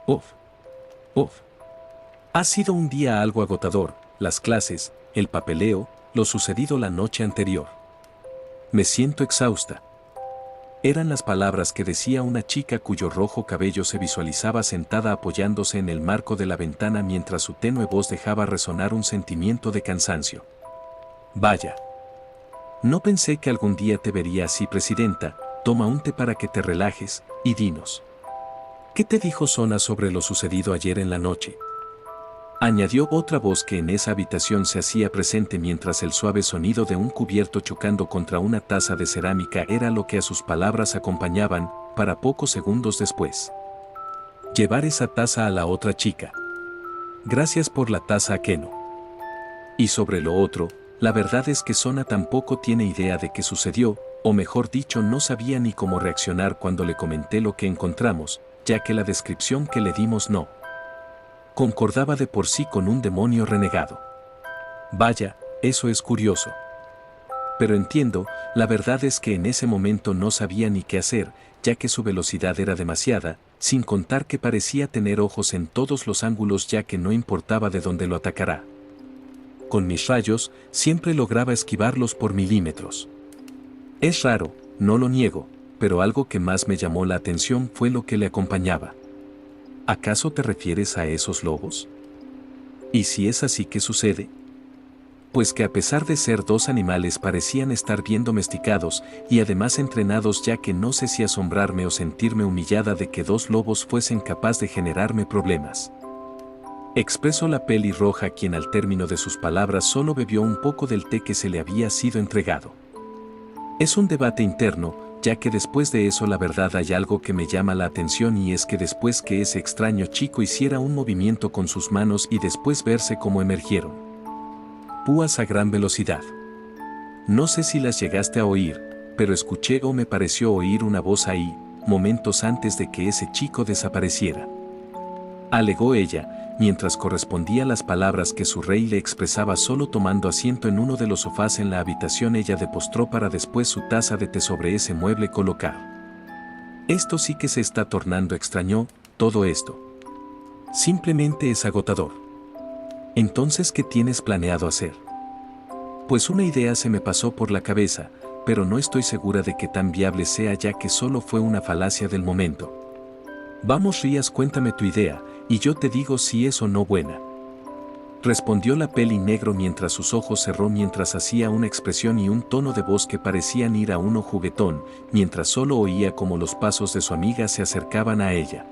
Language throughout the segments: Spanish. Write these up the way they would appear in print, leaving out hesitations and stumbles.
Uf, uf. Ha sido un día algo agotador, las clases, el papeleo, lo sucedido la noche anterior. Me siento exhausta. Eran las palabras que decía una chica cuyo rojo cabello se visualizaba sentada apoyándose en el marco de la ventana mientras su tenue voz dejaba resonar un sentimiento de cansancio. Vaya. No pensé que algún día te vería así, presidenta. Toma un té para que te relajes, y dinos. ¿Qué te dijo Sona sobre lo sucedido ayer en la noche? Añadió otra voz que en esa habitación se hacía presente mientras el suave sonido de un cubierto chocando contra una taza de cerámica era lo que a sus palabras acompañaban, para pocos segundos después. Llevar esa taza a la otra chica. Gracias por la taza, Akeno. Y sobre lo otro, la verdad es que Sona tampoco tiene idea de qué sucedió, o mejor dicho, no sabía ni cómo reaccionar cuando le comenté lo que encontramos, ya que la descripción que le dimos no concordaba de por sí con un demonio renegado. Vaya, eso es curioso. Pero entiendo, la verdad es que en ese momento no sabía ni qué hacer, ya que su velocidad era demasiada, sin contar que parecía tener ojos en todos los ángulos ya que no importaba de dónde lo atacará. Con mis rayos, siempre lograba esquivarlos por milímetros. Es raro, no lo niego, pero algo que más me llamó la atención fue lo que le acompañaba. ¿Acaso te refieres a esos lobos? ¿Y si es así, qué sucede? Pues que a pesar de ser dos animales parecían estar bien domesticados y además entrenados, ya que no sé si asombrarme o sentirme humillada de que dos lobos fuesen capaz de generarme problemas. Expresó la pelirroja, quien al término de sus palabras solo bebió un poco del té que se le había sido entregado. Es un debate interno, ya que después de eso la verdad hay algo que me llama la atención, y es que después que ese extraño chico hiciera un movimiento con sus manos y después verse cómo emergieron púas a gran velocidad. No sé si las llegaste a oír, pero escuché o me pareció oír una voz ahí, momentos antes de que ese chico desapareciera. Alegó ella, mientras correspondía las palabras que su rey le expresaba solo tomando asiento en uno de los sofás en la habitación. Ella depostró para después su taza de té sobre ese mueble colocar. Esto sí que se está tornando extraño, todo esto. Simplemente es agotador. Entonces, ¿qué tienes planeado hacer? Pues una idea se me pasó por la cabeza, pero no estoy segura de que tan viable sea, ya que solo fue una falacia del momento. Vamos, Rías, cuéntame tu idea, y yo te digo si es o no buena. Respondió la peli negro mientras sus ojos cerró, mientras hacía una expresión y un tono de voz que parecían ir a uno juguetón, mientras solo oía como los pasos de su amiga se acercaban a ella.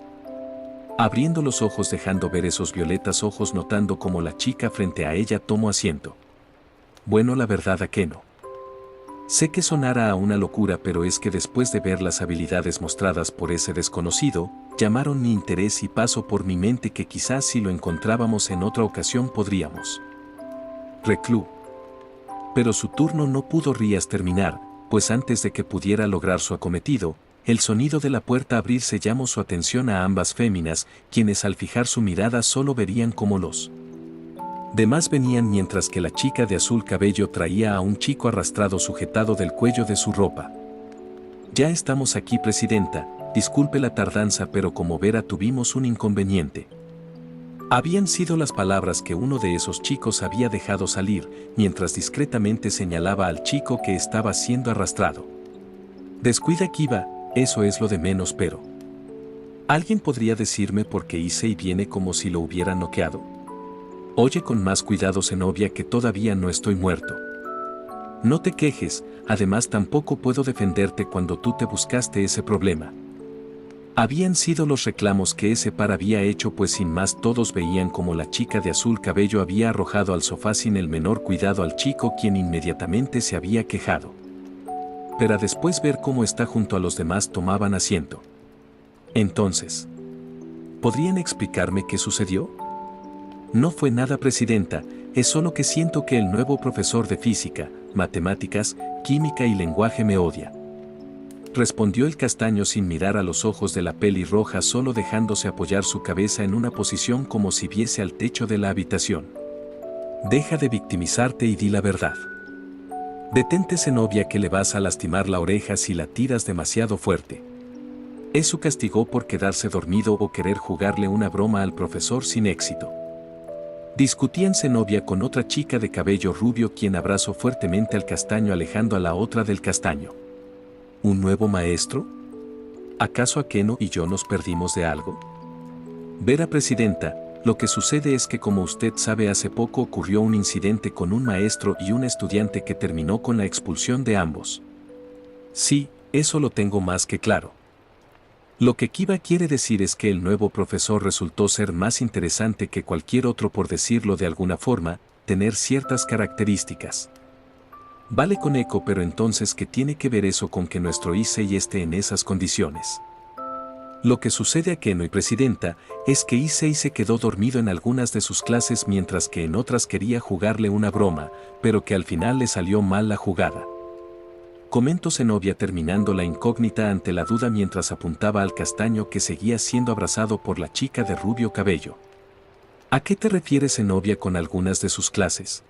Abriendo los ojos, dejando ver esos violetas ojos, notando como la chica frente a ella tomó asiento. Bueno, la verdad, Akeno. Sé que sonará a una locura, pero es que después de ver las habilidades mostradas por ese desconocido, llamaron mi interés y pasó por mi mente que quizás si lo encontrábamos en otra ocasión podríamos. Reclú. Pero su turno no pudo Rías terminar, pues antes de que pudiera lograr su acometido, el sonido de la puerta abrirse llamó su atención a ambas féminas, quienes al fijar su mirada solo verían como los demás venían, mientras que la chica de azul cabello traía a un chico arrastrado sujetado del cuello de su ropa. Ya estamos aquí, presidenta, disculpe la tardanza, pero como verá tuvimos un inconveniente. Habían sido las palabras que uno de esos chicos había dejado salir, mientras discretamente señalaba al chico que estaba siendo arrastrado. Descuida, Kiba, eso es lo de menos, pero ¿alguien podría decirme por qué hice y viene como si lo hubiera noqueado? Oye con más cuidado, Zenobia, que todavía no estoy muerto. No te quejes, además tampoco puedo defenderte cuando tú te buscaste ese problema. Habían sido los reclamos que ese par había hecho, pues sin más todos veían como la chica de azul cabello había arrojado al sofá sin el menor cuidado al chico, quien inmediatamente se había quejado. Pero después ver cómo está junto a los demás tomaban asiento. Entonces, ¿podrían explicarme qué sucedió? No fue nada, presidenta, es solo que siento que el nuevo profesor de física, matemáticas, química y lenguaje me odia. Respondió el castaño sin mirar a los ojos de la pelirroja, solo dejándose apoyar su cabeza en una posición como si viese al techo de la habitación. Deja de victimizarte y di la verdad. Detente, Zenobia, que le vas a lastimar la oreja si la tiras demasiado fuerte. Eso castigó por quedarse dormido o querer jugarle una broma al profesor sin éxito. Discutía en Zenobia con otra chica de cabello rubio quien abrazó fuertemente al castaño alejando a la otra del castaño. ¿Un nuevo maestro? ¿Acaso Akeno y yo nos perdimos de algo? Vera presidenta, lo que sucede es que como usted sabe hace poco ocurrió un incidente con un maestro y un estudiante que terminó con la expulsión de ambos. Sí, eso lo tengo más que claro. Lo que Kiba quiere decir es que el nuevo profesor resultó ser más interesante que cualquier otro por decirlo de alguna forma, tener ciertas características. Vale con eco, pero entonces ¿qué tiene que ver eso con que nuestro Issei esté en esas condiciones? Lo que sucede a Keno y Presidenta es que Issei se quedó dormido en algunas de sus clases mientras que en otras quería jugarle una broma, pero que al final le salió mal la jugada. Comentó Zenobia terminando la incógnita ante la duda mientras apuntaba al castaño que seguía siendo abrazado por la chica de rubio cabello. ¿A qué te refieres Zenobia con algunas de sus clases?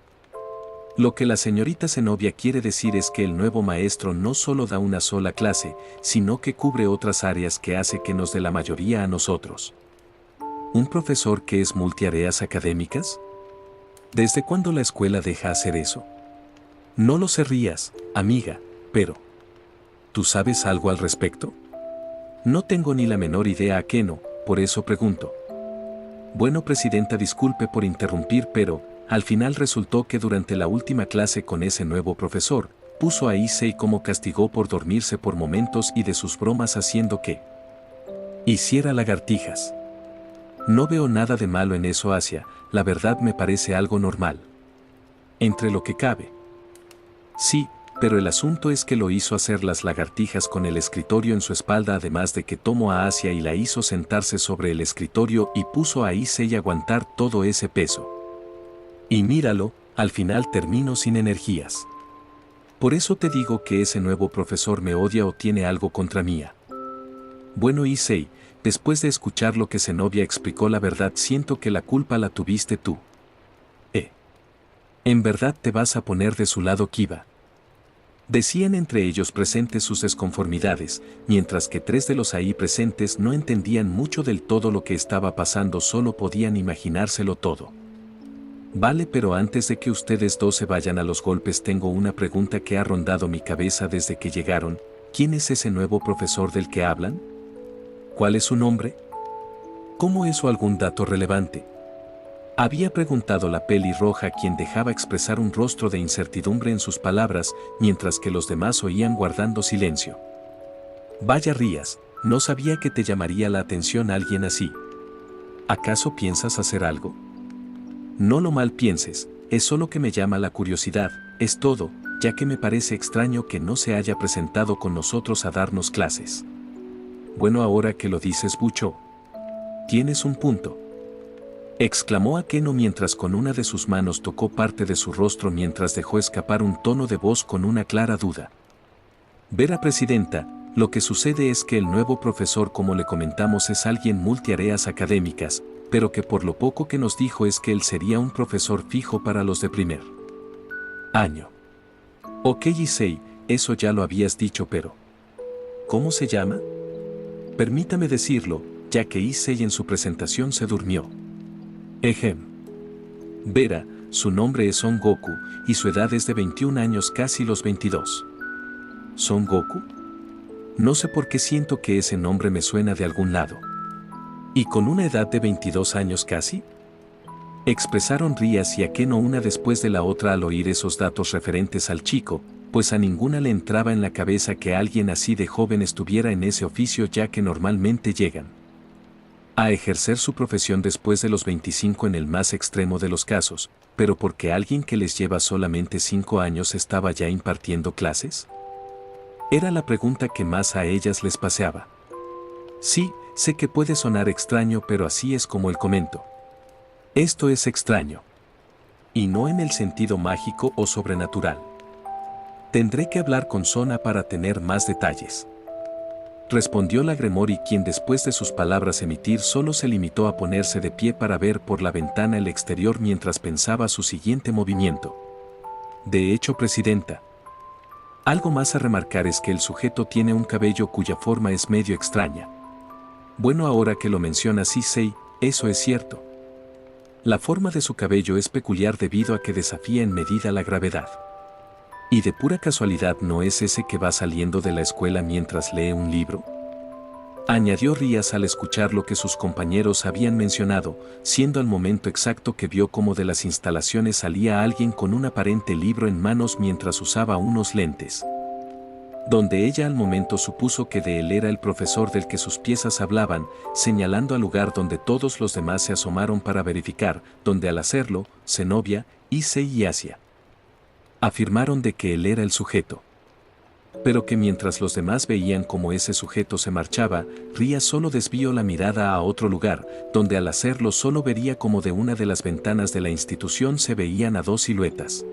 Lo que la señorita Zenobia quiere decir es que el nuevo maestro no solo da una sola clase, sino que cubre otras áreas que hace que nos dé la mayoría a nosotros. ¿Un profesor que es multiáreas académicas? ¿Desde cuándo la escuela deja hacer eso? No lo se rías, amiga, pero ¿tú sabes algo al respecto? No tengo ni la menor idea, Akeno, por eso pregunto. Bueno, presidenta, disculpe por interrumpir, pero al final resultó que durante la última clase con ese nuevo profesor, puso a Issei como castigo por dormirse por momentos y de sus bromas haciendo que hiciera lagartijas. No veo nada de malo en eso, Asia, la verdad me parece algo normal. Entre lo que cabe. Sí, pero el asunto es que lo hizo hacer las lagartijas con el escritorio en su espalda, además de que tomó a Asia y la hizo sentarse sobre el escritorio y puso a Issei a aguantar todo ese peso. Y míralo, al final termino sin energías. Por eso te digo que ese nuevo profesor me odia o tiene algo contra mía. Bueno, Issei, después de escuchar lo que Zenobia explicó, la verdad siento que la culpa la tuviste tú. ¿En verdad te vas a poner de su lado, Kiba? Decían entre ellos presentes sus desconformidades, mientras que tres de los ahí presentes no entendían mucho del todo lo que estaba pasando, solo podían imaginárselo todo. Vale, pero antes de que ustedes dos se vayan a los golpes, tengo una pregunta que ha rondado mi cabeza desde que llegaron. ¿Quién es ese nuevo profesor del que hablan? ¿Cuál es su nombre? ¿Cómo es o algún dato relevante? Había preguntado la pelirroja, quien dejaba expresar un rostro de incertidumbre en sus palabras, mientras que los demás oían guardando silencio. Vaya, Rías, no sabía que te llamaría la atención alguien así. ¿Acaso piensas hacer algo? No lo mal pienses, es solo que me llama la curiosidad, es todo, ya que me parece extraño que no se haya presentado con nosotros a darnos clases. Bueno, ahora que lo dices, Bucho, tienes un punto. Exclamó Akeno mientras con una de sus manos tocó parte de su rostro mientras dejó escapar un tono de voz con una clara duda. Vera presidenta, lo que sucede es que el nuevo profesor, como le comentamos, es alguien multiáreas académicas, pero que por lo poco que nos dijo es que él sería un profesor fijo para los de primer año. Ok, Issei, eso ya lo habías dicho, pero ¿cómo se llama? Permítame decirlo, ya que Issei en su presentación se durmió. Vera, su nombre es Son Goku, y su edad es de 21 años, casi los 22. ¿Son Goku? No sé por qué siento que ese nombre me suena de algún lado. ¿Y con una edad de 22 años casi? Expresaron Rías y Akeno una después de la otra al oír esos datos referentes al chico, pues a ninguna le entraba en la cabeza que alguien así de joven estuviera en ese oficio, ya que normalmente llegan a ejercer su profesión después de los 25 en el más extremo de los casos, pero porque alguien que les lleva solamente 5 años estaba ya impartiendo clases. Era la pregunta que más a ellas les paseaba. Sí, sé que puede sonar extraño, pero así es como el comento. Esto es extraño. Y no en el sentido mágico o sobrenatural. Tendré que hablar con Sona para tener más detalles. Respondió la Gremori, quien después de sus palabras emitir solo se limitó a ponerse de pie para ver por la ventana el exterior mientras pensaba su siguiente movimiento. De hecho, presidenta, algo más a remarcar es que el sujeto tiene un cabello cuya forma es medio extraña. Bueno, ahora que lo mencionas, Issei, eso es cierto. La forma de su cabello es peculiar debido a que desafía en medida la gravedad. ¿Y de pura casualidad no es ese que va saliendo de la escuela mientras lee un libro?, añadió Rías al escuchar lo que sus compañeros habían mencionado, siendo el momento exacto que vio cómo de las instalaciones salía alguien con un aparente libro en manos mientras usaba unos lentes. Donde ella al momento supuso que de él era el profesor del que sus piezas hablaban, señalando al lugar donde todos los demás se asomaron para verificar, donde al hacerlo, Zenobia, Issei y Asia afirmaron de que él era el sujeto. Pero que mientras los demás veían cómo ese sujeto se marchaba, Rías solo desvió la mirada a otro lugar, donde al hacerlo solo vería como de una de las ventanas de la institución se veían a dos siluetas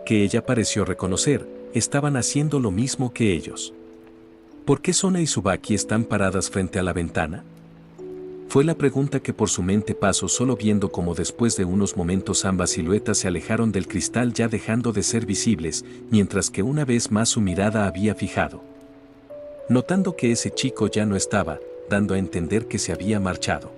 que ella pareció reconocer, estaban haciendo lo mismo que ellos. ¿Por qué Sona y Tsubaki están paradas frente a la ventana?, fue la pregunta que por su mente pasó solo viendo cómo después de unos momentos ambas siluetas se alejaron del cristal ya dejando de ser visibles, mientras que una vez más su mirada había fijado. Notando que ese chico ya no estaba, dando a entender que se había marchado.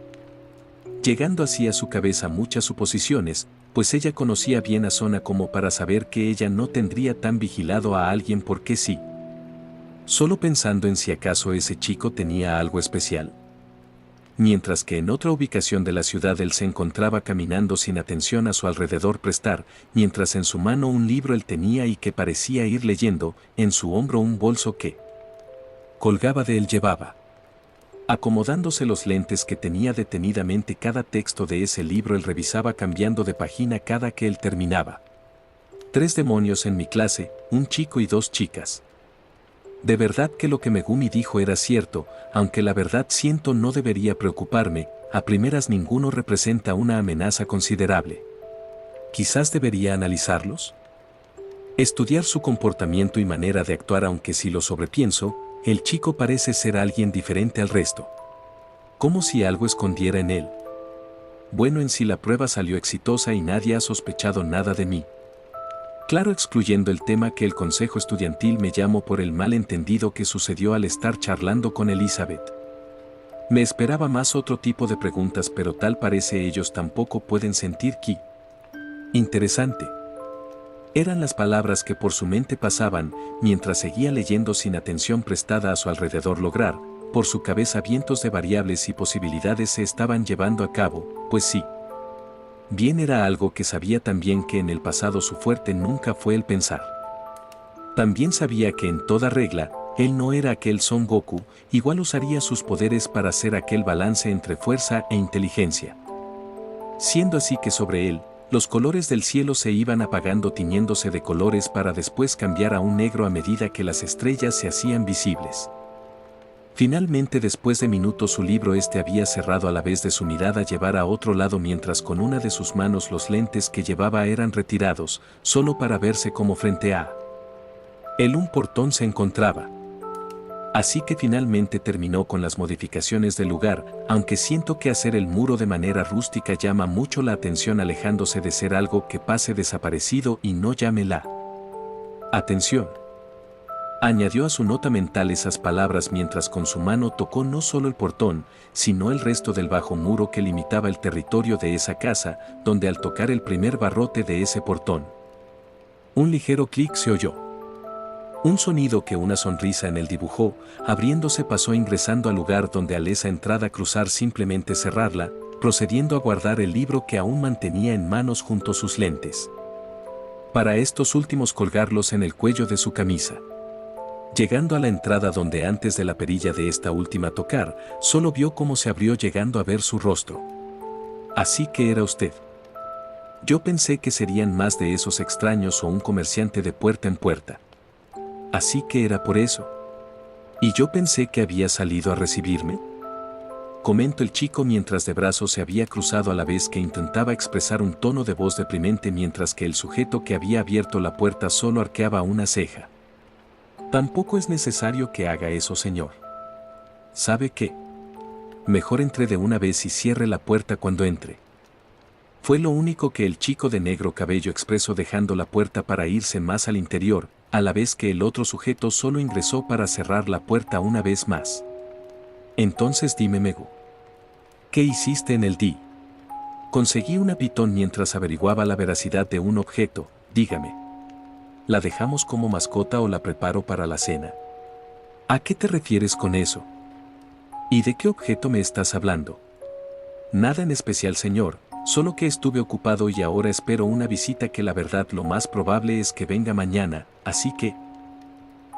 Llegando así a su cabeza muchas suposiciones, pues ella conocía bien a Sona como para saber que ella no tendría tan vigilado a alguien porque sí. Solo pensando en si acaso ese chico tenía algo especial. Mientras que en otra ubicación de la ciudad él se encontraba caminando sin atención a su alrededor mientras en su mano un libro él tenía y que parecía ir leyendo, en su hombro un bolso que colgaba de él llevaba. Acomodándose los lentes que tenía detenidamente cada texto de ese libro él revisaba cambiando de página cada que él terminaba. 3 demonios en mi clase, un chico y 2 chicas. De verdad que lo que Megumi dijo era cierto, aunque la verdad siento no debería preocuparme, a primeras ninguno representa una amenaza considerable. Quizás debería analizarlos. Estudiar su comportamiento y manera de actuar, aunque si lo sobrepienso, el chico parece ser alguien diferente al resto. Como si algo escondiera en él. Bueno, en sí la prueba salió exitosa y nadie ha sospechado nada de mí. Claro, excluyendo el tema que el consejo estudiantil me llamó por el malentendido que sucedió al estar charlando con Elizabeth. Me esperaba más otro tipo de preguntas, pero tal parece ellos tampoco pueden sentir que. Interesante. Eran las palabras que por su mente pasaban, mientras seguía leyendo sin atención prestada a su alrededor. Lograr, por su cabeza vientos de variables y posibilidades se estaban llevando a cabo, pues sí. Bien era algo que sabía también que en el pasado su fuerte nunca fue el pensar. También sabía que en toda regla, él no era aquel Son Goku, igual usaría sus poderes para hacer aquel balance entre fuerza e inteligencia. Siendo así que sobre él, los colores del cielo se iban apagando tiñéndose de colores para después cambiar a un negro a medida que las estrellas se hacían visibles. Finalmente, después de minutos su libro había cerrado a la vez de su mirada llevar a otro lado mientras con una de sus manos los lentes que llevaba eran retirados, solo para verse como frente a él un portón se encontraba. Así que finalmente terminó con las modificaciones del lugar, aunque siento que hacer el muro de manera rústica llama mucho la atención alejándose de ser algo que pase desaparecido y no llame la atención. Añadió a su nota mental esas palabras mientras con su mano tocó no solo el portón, sino el resto del bajo muro que limitaba el territorio de esa casa, donde al tocar el primer barrote de ese portón, un ligero clic se oyó. Un sonido que una sonrisa en él dibujó, abriéndose pasó ingresando al lugar donde al esa entrada cruzar simplemente cerrarla, procediendo a guardar el libro que aún mantenía en manos junto a sus lentes. Para estos últimos colgarlos en el cuello de su camisa. Llegando a la entrada donde antes de la perilla de esta última tocar, solo vio cómo se abrió llegando a ver su rostro. Así que era usted. Yo pensé que serían más de esos extraños o un comerciante de puerta en puerta. Así que era por eso. ¿Y yo pensé que había salido a recibirme? Comentó el chico mientras de brazos se había cruzado a la vez que intentaba expresar un tono de voz deprimente mientras que el sujeto que había abierto la puerta solo arqueaba una ceja. Tampoco es necesario que haga eso, señor. ¿Sabe qué? Mejor entre de una vez y cierre la puerta cuando entre. Fue lo único que el chico de negro cabello expresó dejando la puerta para irse más al interior, a la vez que el otro sujeto solo ingresó para cerrar la puerta una vez más. Entonces dime, Megu. ¿Qué hiciste en el día? Conseguí una pitón mientras averiguaba la veracidad de un objeto, dígame. ¿La dejamos como mascota o la preparo para la cena? ¿A qué te refieres con eso? ¿Y de qué objeto me estás hablando? Nada en especial, señor, solo que estuve ocupado y ahora espero una visita que la verdad lo más probable es que venga mañana, así que...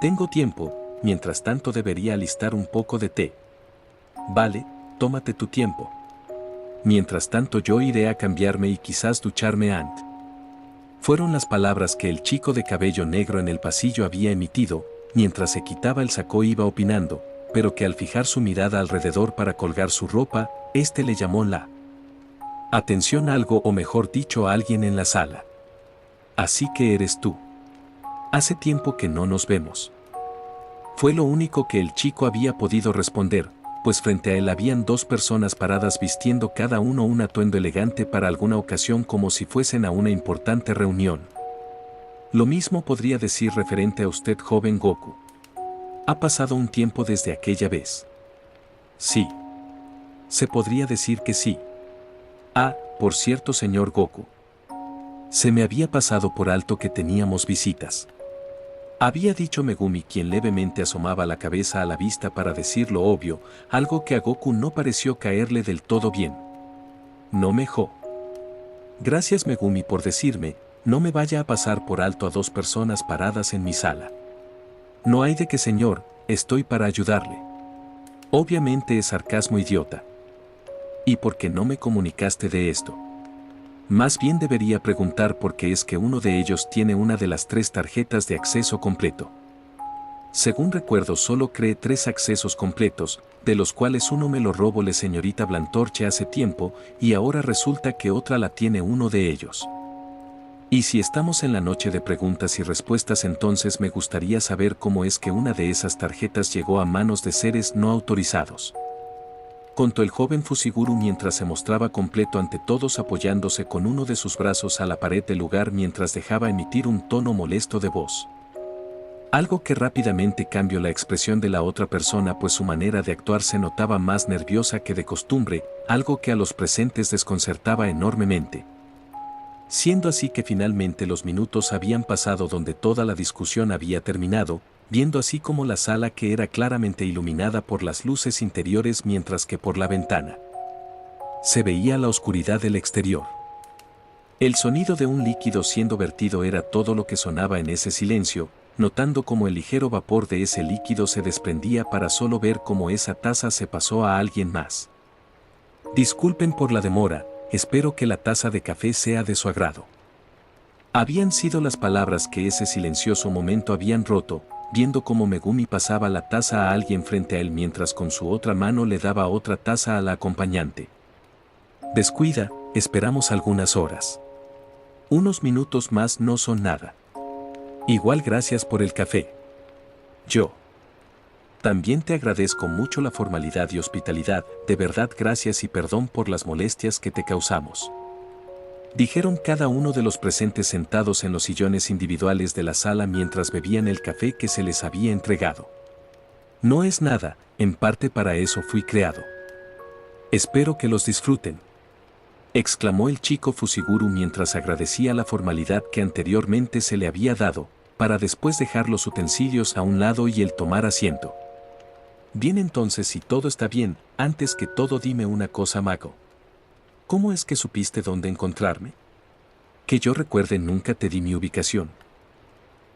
Tengo tiempo, mientras tanto debería alistar un poco de té. Vale, tómate tu tiempo. Mientras tanto yo iré a cambiarme y quizás ducharme antes. Fueron las palabras que el chico de cabello negro en el pasillo había emitido, mientras se quitaba el saco iba opinando, pero que al fijar su mirada alrededor para colgar su ropa, este le llamó la atención a algo o mejor dicho a alguien en la sala. Así que eres tú. Hace tiempo que no nos vemos. Fue lo único que el chico había podido responder, pues frente a él habían dos personas paradas vistiendo cada uno un atuendo elegante para alguna ocasión como si fuesen a una importante reunión. Lo mismo podría decir referente a usted, joven Goku. Ha pasado un tiempo desde aquella vez. Sí. Se podría decir que sí. Ah, por cierto, señor Goku. Se me había pasado por alto que teníamos visitas. Había dicho Megumi, quien levemente asomaba la cabeza a la vista para decir lo obvio, algo que a Goku no pareció caerle del todo bien. No mejor. Gracias, Megumi, por decirme, no me vaya a pasar por alto a dos personas paradas en mi sala. No hay de qué, señor, estoy para ayudarle. Obviamente es sarcasmo, idiota. ¿Y por qué no me comunicaste de esto? Más bien debería preguntar por qué es que uno de ellos tiene una de las 3 tarjetas de acceso completo. Según recuerdo, solo creé 3 accesos completos, de los cuales uno me lo robó la señorita Blantorche hace tiempo, y ahora resulta que otra la tiene uno de ellos. Y si estamos en la noche de preguntas y respuestas, entonces me gustaría saber cómo es que una de esas tarjetas llegó a manos de seres no autorizados. Contó el joven Fusiguru mientras se mostraba completo ante todos, apoyándose con uno de sus brazos a la pared del lugar mientras dejaba emitir un tono molesto de voz. Algo que rápidamente cambió la expresión de la otra persona, pues su manera de actuar se notaba más nerviosa que de costumbre, algo que a los presentes desconcertaba enormemente. Siendo así que finalmente los minutos habían pasado donde toda la discusión había terminado, viendo así como la sala que era claramente iluminada por las luces interiores mientras que por la ventana se veía la oscuridad del exterior. El sonido de un líquido siendo vertido era todo lo que sonaba en ese silencio, notando cómo el ligero vapor de ese líquido se desprendía para solo ver cómo esa taza se pasó a alguien más. Disculpen por la demora, espero que la taza de café sea de su agrado. Habían sido las palabras que ese silencioso momento habían roto, viendo cómo Megumi pasaba la taza a alguien frente a él mientras con su otra mano le daba otra taza a la acompañante. Descuida, esperamos algunas horas. Unos minutos más no son nada. Igual gracias por el café. Yo también te agradezco mucho la formalidad y hospitalidad, de verdad gracias y perdón por las molestias que te causamos. Dijeron cada uno de los presentes sentados en los sillones individuales de la sala mientras bebían el café que se les había entregado. No es nada, en parte para eso fui creado. Espero que los disfruten, exclamó el chico Fusiguru mientras agradecía la formalidad que anteriormente se le había dado, para después dejar los utensilios a un lado y el tomar asiento. Bien, entonces si todo está bien, antes que todo dime una cosa, Mako. ¿Cómo es que supiste dónde encontrarme? Que yo recuerde nunca te di mi ubicación.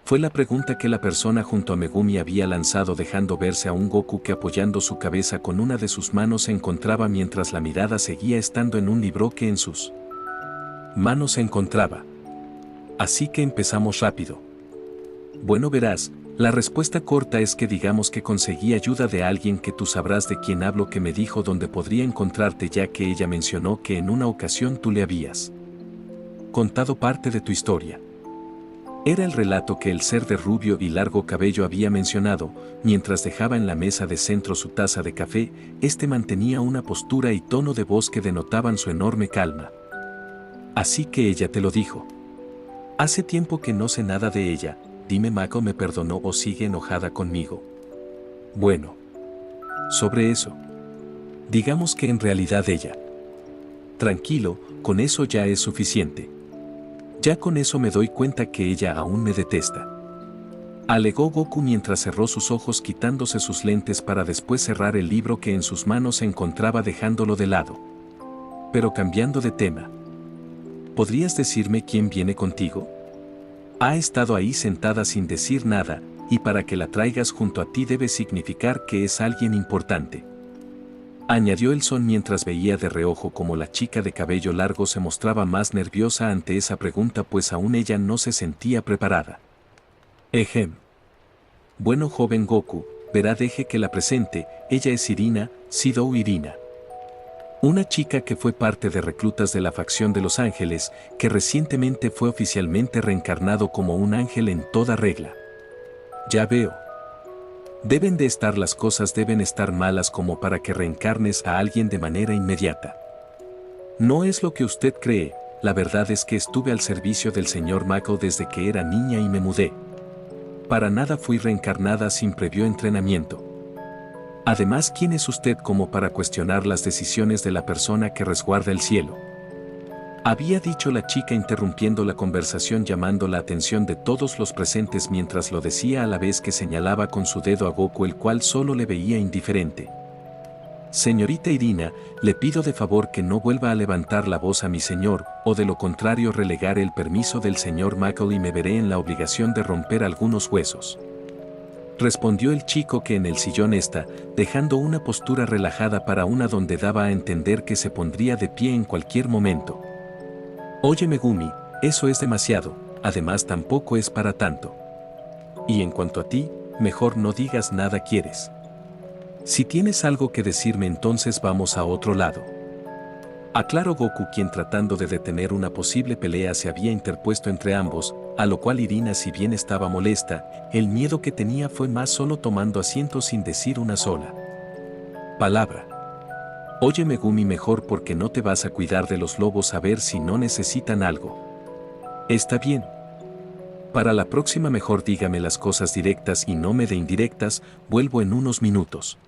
Fue la pregunta que la persona junto a Megumi había lanzado, dejando verse a un Goku que apoyando su cabeza con una de sus manos se encontraba mientras la mirada seguía estando en un libro que en sus manos se encontraba. Así que empezamos rápido. Bueno, verás, la respuesta corta es que digamos que conseguí ayuda de alguien que tú sabrás de quién hablo, que me dijo dónde podría encontrarte, ya que ella mencionó que en una ocasión tú le habías contado parte de tu historia. Era el relato que el ser de rubio y largo cabello había mencionado, mientras dejaba en la mesa de centro su taza de café. Este mantenía una postura y tono de voz que denotaban su enorme calma. Así que ella te lo dijo. Hace tiempo que no sé nada de ella. Dime, Mako, ¿me perdonó o sigue enojada conmigo? Bueno, sobre eso, Digamos que en realidad ella. Tranquilo, con eso ya es suficiente. Ya con eso me doy cuenta que ella aún me detesta. Alegó Goku mientras cerró sus ojos quitándose sus lentes para después cerrar el libro que en sus manos se encontraba dejándolo de lado. Pero cambiando de tema. ¿Podrías decirme quién viene contigo? Ha estado ahí sentada sin decir nada, y para que la traigas junto a ti debe significar que es alguien importante. Añadió el son mientras veía de reojo cómo la chica de cabello largo se mostraba más nerviosa ante esa pregunta pues aún ella no se sentía preparada. Ejem. Bueno joven Goku, verá deje que la presente, ella es Irina, Sidou Irina. Una chica que fue parte de reclutas de la facción de los ángeles, que recientemente fue oficialmente reencarnado como un ángel en toda regla. Ya veo. Deben de estar las cosas deben estar malas como para que reencarnes a alguien de manera inmediata. No es lo que usted cree, la verdad es que estuve al servicio del señor Mako desde que era niña y me mudé. Para nada fui reencarnada sin previo entrenamiento. Además, ¿quién es usted como para cuestionar las decisiones de la persona que resguarda el cielo? Había dicho la chica interrumpiendo la conversación llamando la atención de todos los presentes mientras lo decía a la vez que señalaba con su dedo a Goku el cual solo le veía indiferente. Señorita Irina, le pido de favor que no vuelva a levantar la voz a mi señor, o de lo contrario relegaré el permiso del señor Mako y me veré en la obligación de romper algunos huesos. Respondió el chico que en el sillón está, dejando una postura relajada para una donde daba a entender que se pondría de pie en cualquier momento. Oye Megumi, eso es demasiado, además tampoco es para tanto. Y en cuanto a ti, mejor no digas nada quieres. Si tienes algo que decirme entonces vamos a otro lado. Aclaró Goku quien tratando de detener una posible pelea se había interpuesto entre ambos, a lo cual Irina si bien estaba molesta, el miedo que tenía fue más solo tomando asiento sin decir una sola palabra. Oye Megumi mejor porque no te vas a cuidar de los lobos a ver si no necesitan algo. Está bien. Para la próxima mejor dígame las cosas directas y no me de indirectas, vuelvo en unos minutos.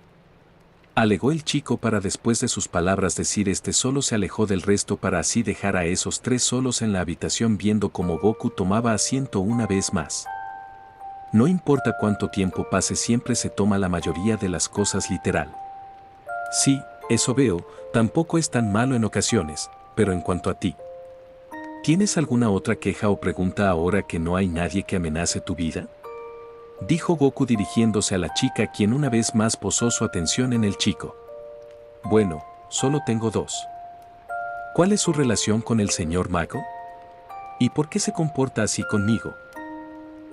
Alegó el chico para después de sus palabras decir solo se alejó del resto para así dejar a esos tres solos en la habitación viendo cómo Goku tomaba asiento una vez más. No importa cuánto tiempo pase siempre se toma la mayoría de las cosas literal. Sí, eso veo, tampoco es tan malo en ocasiones, pero en cuanto a ti. ¿Tienes alguna otra queja o pregunta ahora que no hay nadie que amenace tu vida? Dijo Goku dirigiéndose a la chica quien una vez más posó su atención en el chico. Bueno, solo tengo dos. ¿Cuál es su relación con el señor Mako? ¿Y por qué se comporta así conmigo?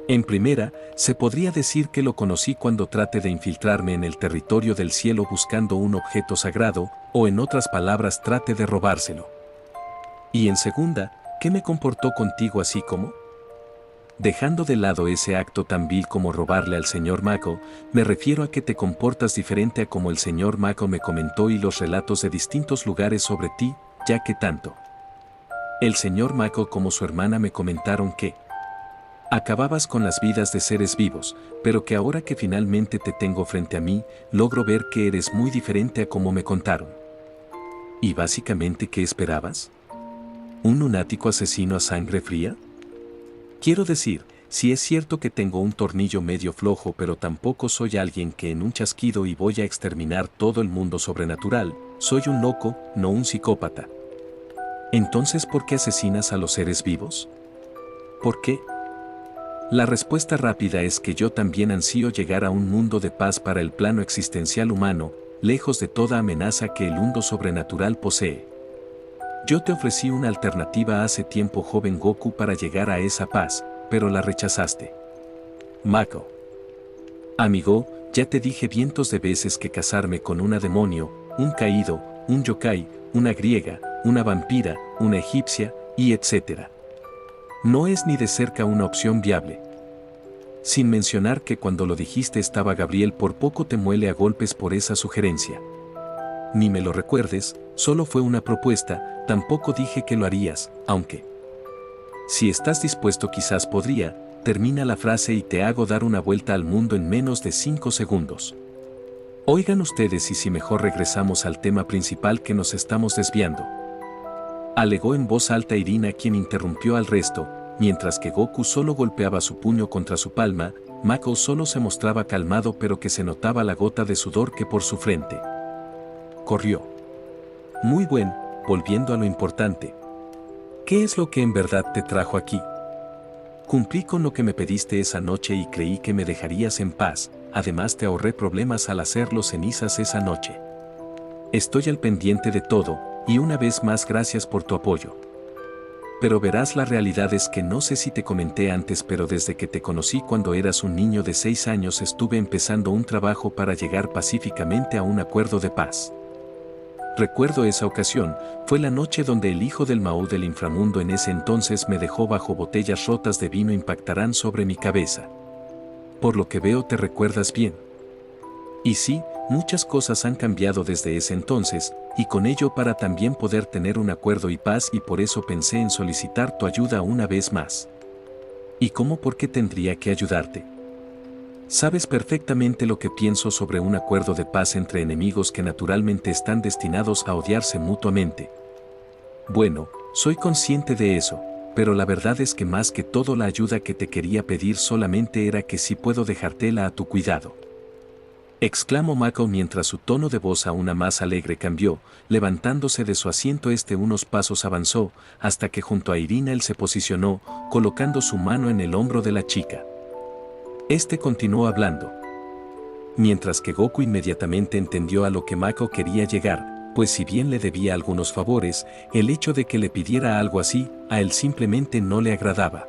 En primera, se podría decir que lo conocí cuando traté de infiltrarme en el territorio del cielo buscando un objeto sagrado, o en otras palabras trate de robárselo. Y en segunda, ¿qué me comportó contigo así como? Dejando de lado ese acto tan vil como robarle al señor Mako, me refiero a que te comportas diferente a como el señor Mako me comentó y los relatos de distintos lugares sobre ti, ya que tanto el señor Mako como su hermana me comentaron que acababas con las vidas de seres vivos, pero que ahora que finalmente te tengo frente a mí, logro ver que eres muy diferente a como me contaron. ¿Y básicamente qué esperabas? ¿Un lunático asesino a sangre fría? Quiero decir, si es cierto que tengo un tornillo medio flojo pero tampoco soy alguien que en un chasquido y voy a exterminar todo el mundo sobrenatural, soy un loco, no un psicópata. Entonces, ¿por qué asesinas a los seres vivos? ¿Por qué? La respuesta rápida es que yo también ansío llegar a un mundo de paz para el plano existencial humano, lejos de toda amenaza que el mundo sobrenatural posee. Yo te ofrecí una alternativa hace tiempo joven Goku para llegar a esa paz, pero la rechazaste. Mako. Amigo, ya te dije cientos de veces que casarme con una demonio, un caído, un yokai, una griega, una vampira, una egipcia, y etc. No es ni de cerca una opción viable. Sin mencionar que cuando lo dijiste estaba Gabriel por poco te muele a golpes por esa sugerencia. Ni me lo recuerdes, solo fue una propuesta, tampoco dije que lo harías, aunque si estás dispuesto quizás podría, termina la frase y te hago dar una vuelta al mundo en menos de 5 segundos. Oigan ustedes y si mejor regresamos al tema principal que nos estamos desviando. Alegó en voz alta Irina, quien interrumpió al resto, mientras que Goku solo golpeaba su puño contra su palma. Mako solo se mostraba calmado, pero que se notaba la gota de sudor que por su frente corrió. Muy bien, volviendo a lo importante. ¿Qué es lo que en verdad te trajo aquí? Cumplí con lo que me pediste esa noche y creí que me dejarías en paz, además te ahorré problemas al hacerlo cenizas esa noche. Estoy al pendiente de todo, y una vez más gracias por tu apoyo. Pero verás, la realidad es que no sé si te comenté antes, pero desde que te conocí cuando eras un niño de 6 años estuve empezando un trabajo para llegar pacíficamente a un acuerdo de paz. Recuerdo esa ocasión, fue la noche donde el hijo del Mao del inframundo en ese entonces me dejó bajo botellas rotas de vino impactarán sobre mi cabeza. Por lo que veo te recuerdas bien. Y sí, muchas cosas han cambiado desde ese entonces, y con ello para también poder tener un acuerdo y paz, y por eso pensé en solicitar tu ayuda una vez más. ¿Y cómo? ¿Por qué tendría que ayudarte? Sabes perfectamente lo que pienso sobre un acuerdo de paz entre enemigos que naturalmente están destinados a odiarse mutuamente. Bueno, soy consciente de eso, pero la verdad es que más que todo la ayuda que te quería pedir solamente era que si puedo dejártela a tu cuidado. Exclamó Mako mientras su tono de voz aún más alegre cambió, levantándose de su asiento unos pasos avanzó, hasta que junto a Irina él se posicionó, colocando su mano en el hombro de la chica. Continuó hablando. Mientras que Goku inmediatamente entendió a lo que Mako quería llegar, pues si bien le debía algunos favores, el hecho de que le pidiera algo así, a él simplemente no le agradaba.